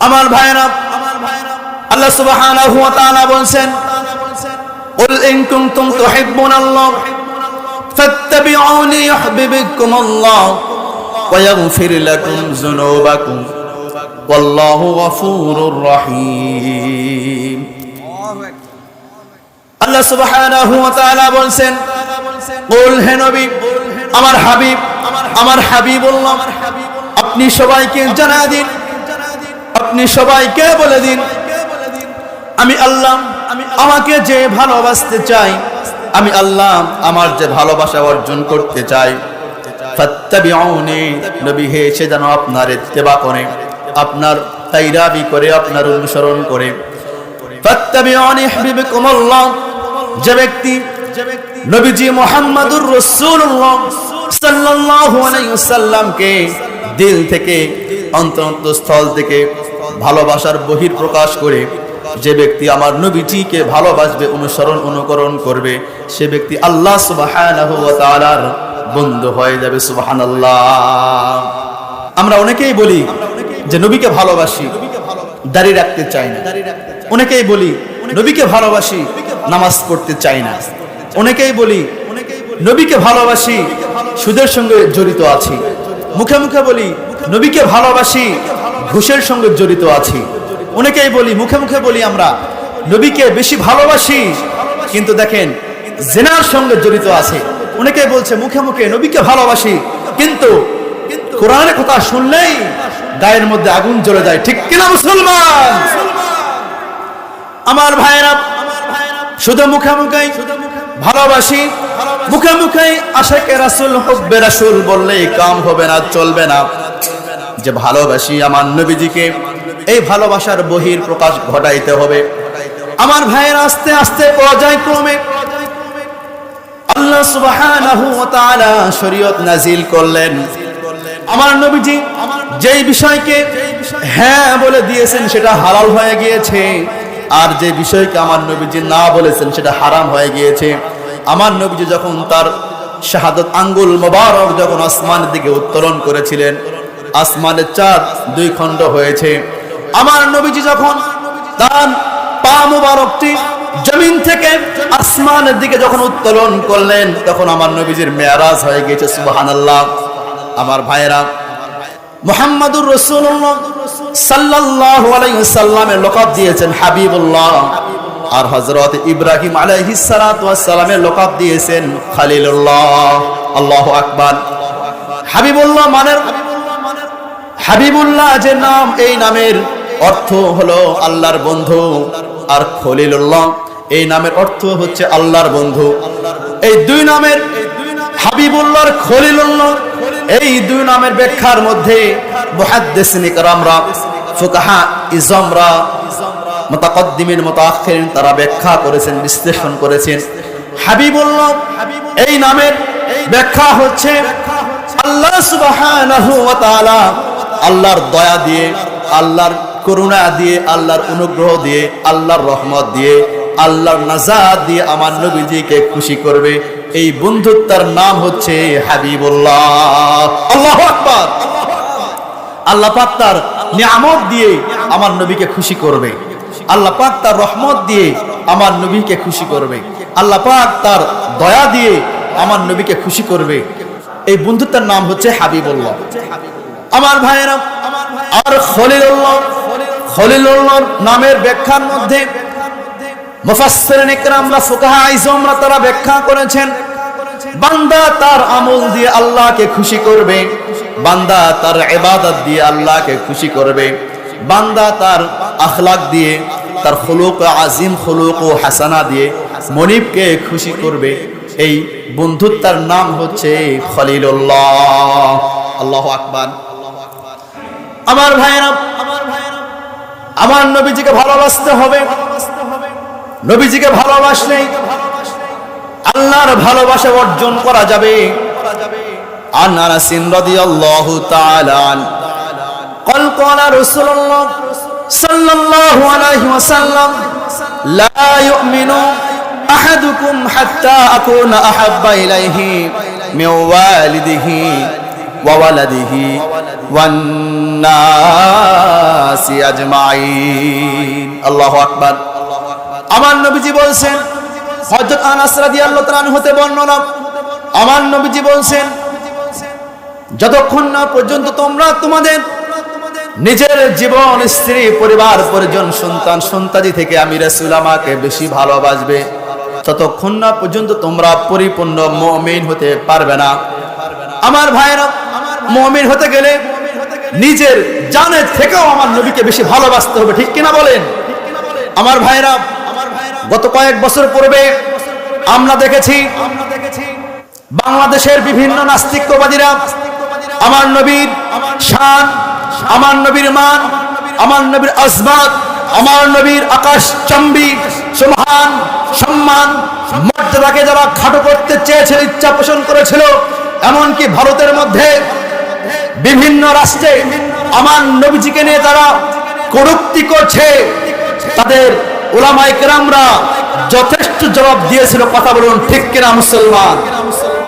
আমার ভাইরা, আল্লাহ সুবহানাহু ওয়া তাআলা বলেন, কুল ইন কুনতুম তুহিব্বুনাল্লাহ ফাত্তাবিউনি ইউহিব্বুকুমুল্লাহ ওয়া ইয়াগফির লাকুম যুনুবাকুম ওয়াল্লাহু গফুরুর রহিম। আল্লাহ সুবহানাহু ওয়া তাআলা বলেন, কুল হে নবী, আমার হাবিবুল্লাহ, আপনি সবাইকে জানিয়ে দিন, আপনি সবাইকে বলে দিন, আমি আল্লাহ আমাকে যে ভালোবাসতে চাই, আমি আল্লাহ আমার যে ভালোবাসা অর্জন করতে চাই, ফাত্তাবিউনি, নবী হে সে যেন আপনার ইত্তেবা করে, আপনার তাইরাবি করে, আপনার অনুসরণ করে। ফাত্তাবিউনি ইউহিব্বুকুমুল্লাহ, যে ব্যক্তি নবীজি মুহাম্মদুর রাসূলুল্লাহ সাল্লাল্লাহু আলাইহি ওয়াসাল্লামকে দিল থেকে, অন্তরস্থল থেকে ভালোবাসার বহির প্রকাশ করে, যে ব্যক্তি আমার নবীজিকে ভালোবাসবে, অনুকরণ করবে, সে ব্যক্তি আল্লাহ সুবহানাহু ওয়া তাআলার বন্ধু হয়ে যাবে। সুবহানাল্লাহ। আমরা অনেকেই বলি যে নবীকে ভালোবাসি, দাড়ি রাখতে চাই না। অনেকেই বলি নবীকে ভালোবাসি, নামাজ পড়তে চাই না। অনেকেই বলি নবীকে ভালোবাসি, সুদের সঙ্গে জড়িত আছি। মুখে মুখে বলি নবীকে ভালোবাসি, ঘুষের সঙ্গে জড়িত আছি। অনেকেই বলি, মুখে মুখে বলি আমরা নবীকে বেশি ভালোবাসি, কিন্তু দেখেন জিনার সঙ্গে জড়িত আছে। অনেকেই বলছে মুখে মুখে নবীকে ভালোবাসি, কিন্তু কোরআনের কথা শুনলেই গায়ের মধ্যে আগুন জ্বলে যায়। ঠিক কিনা মুসলমান? আমার ভাইরা, শুধু মুখে মুখেই ভালোবাসি, মুখে মুখেই আশিকে রাসূল, হুব্বে রাসূল বললেই কাম হবে না, চলবে না। যে ভালোবাসি আমার নবীজিকে, এই ভালোবাসার বহির প্রকাশ ঘটাইতে হবে। আমার ভাইয়ের আস্তে আস্তে পর্যায়ক্রমে আল্লাহ সুবহানাহু ওয়া তাআলা শরীয়ত নাজিল করলেন। আমার নবীজি যেই বিষয়কে হ্যাঁ বলে দিয়েছেন সেটা হালাল হয়ে গিয়েছে, আর যে বিষয়কে আমার নবীজি না বলেছেন সেটা হারাম হয়ে গিয়েছে। আমার নবীজি যখন তার শাহাদাত আঙ্গুল মোবারক যখন আসমানের দিকে উত্তোলন করেছিলেন, আসমানের চাঁদ দুই খণ্ড হয়েছে। আমার নবীজি যখন তার পা মোবারকটি জমিন থেকে আসমানের দিকে যখন উত্তোলন করলেন, তখন আমার নবীজির মেরাজ হয়ে গিয়েছে। সুবহানাল্লাহ। আমার ভাইরা, মুহাম্মাদুর রাসূলুল্লাহ সাল্লাল্লাহু আলাইহি ওয়াসাল্লামের লকাব দিয়েছেন হাবিবুল্লাহ, আর হযরত ইব্রাহিম আলাইহিস সালাতু ওয়াস সালামের লকাব দিয়েছেন খলিলুল্লাহ। আল্লাহু আকবার। হাবিবুল্লাহ মানের, হাবিবুল্লাহ যে নাম, এই নামের অর্থ হলো আল্লাহর বন্ধু, আর খলিলুল্লাহ এই নামের অর্থ হচ্ছে আল্লাহর বন্ধু। এই দুই নামের, হাবিবুল্লাহর খলিলুল্লাহ, এই দুই নামের ব্যাখ্যার মধ্যে মুহাদ্দিসিন ইকরামরা, ফুকাহা ইজমরা, মুতাকদ্দিমিন মুতাআখিরিন তারা ব্যাখ্যা করেছেন, বিশ্লেষণ করেছেন। হাবিবুল্লাহ এই নামের ব্যাখ্যা হচ্ছে আল্লাহ সুবহানাহু ওয়া তাআলা আল্লাহর দয়া দিয়ে, আল্লাহর করুণা দিয়ে, আল্লাহর অনুগ্রহ দিয়ে, আল্লাহর রহমত দিয়ে, আল্লাহর নাজাত দিয়ে আমার নবীজিকে খুশি করবে। এই বন্ধুত্বের নাম হচ্ছে হাবিবুল্লাহ। আল্লাহু আকবার। আল্লাহ পাক তার নিয়ামত দিয়ে আমার নবীকে খুশি করবে, আল্লাহ পাক তার রহমত দিয়ে আমার নবীকে খুশি করবে, আল্লাহ পাক তার দয়া দিয়ে আমার নবীকে খুশি করবে। এই বন্ধুত্বের নাম হচ্ছে হাবিবুল্লাহ। আমার ভাইয়েরা, আর খলিলুল্লাহ, খলিলুল্লাহ নামের ব্যাখ্যার মধ্যে মুফাসসিরিন ইকরামরা, ফুকাহা ইজমরা তারা ব্যাখ্যা করেছেন, বান্দা তার আমল দিয়ে আল্লাহকে খুশি করবে, বান্দা তার ইবাদত দিয়ে আল্লাহকে খুশি করবে, বান্দা তার আখলাক দিয়ে, তার খুলুক আজিম, খুলুক ও হাসানা দিয়ে মনিবকে খুশি করবে। এই বন্ধুত্বের নাম হচ্ছে খলিলুল্লাহ। আল্লাহু আকবার। আমার ভাইরা, আমার নবীজিকে ভালোবাসতে হবে। নবীজিকে ভালোবাসলেই আল্লাহর ভালোবাসা অর্জন করা যাবে। আন আনাস রাদিয়াল্লাহু তাআলা قال قال رسول الله صلى الله عليه وسلم لا يؤمن أحدكم حتى أكون أحب إليه من والده وولده والناس নাসি আজমাইন। আল্লাহু আকবার। আমার নবীজি বলছেন, হযরত আনাস রাদিয়াল্লাহু তাআলা আনহু হতে বর্ণনা, আমার নবীজি বলছেন, যতক্ষণ না পর্যন্ত তোমরা তোমাদের নিজের জীবন, স্ত্রী, পরিবার, পরিজন, সন্তান সন্তানি থেকে আমি রাসূল আমাকে বেশি ভালোবাসবে, ততক্ষণ না পর্যন্ত তোমরা পরিপূর্ণ মুমিন হতে পারবে না। আমার ভাইরা, মুমিন হতে গেলে নিজের জানের থেকেও আমার নবীকে বেশি ভালোবাসতে হবে, ঠিক কিনা বলেন? আমার ভাইরা, গত কয়েক বছর পূর্বে আমরা দেখেছি বাংলাদেশের বিভিন্ন নাস্তিকবাদীরা আমার নবীর শান, আমার নবীর মান, আমার নবীর আজমাত, আমার নবীর আকাশচম্বী সুবহান সম্মান মর্যাদাকে যারা খাটো করতে চেয়েছিল, ইচ্ছা পোষণ করেছিল, এমনকি ভারতের মধ্যে বিভিন্ন রাষ্ট্রে আমার নবীজিকে নিয়ে তারা কটূক্তি করছে, তাদের উলামায়ে কেরামরা যথেষ্ট জবাব দিয়েছিল। কথা বলুন ঠিক কিনা মুসলমান?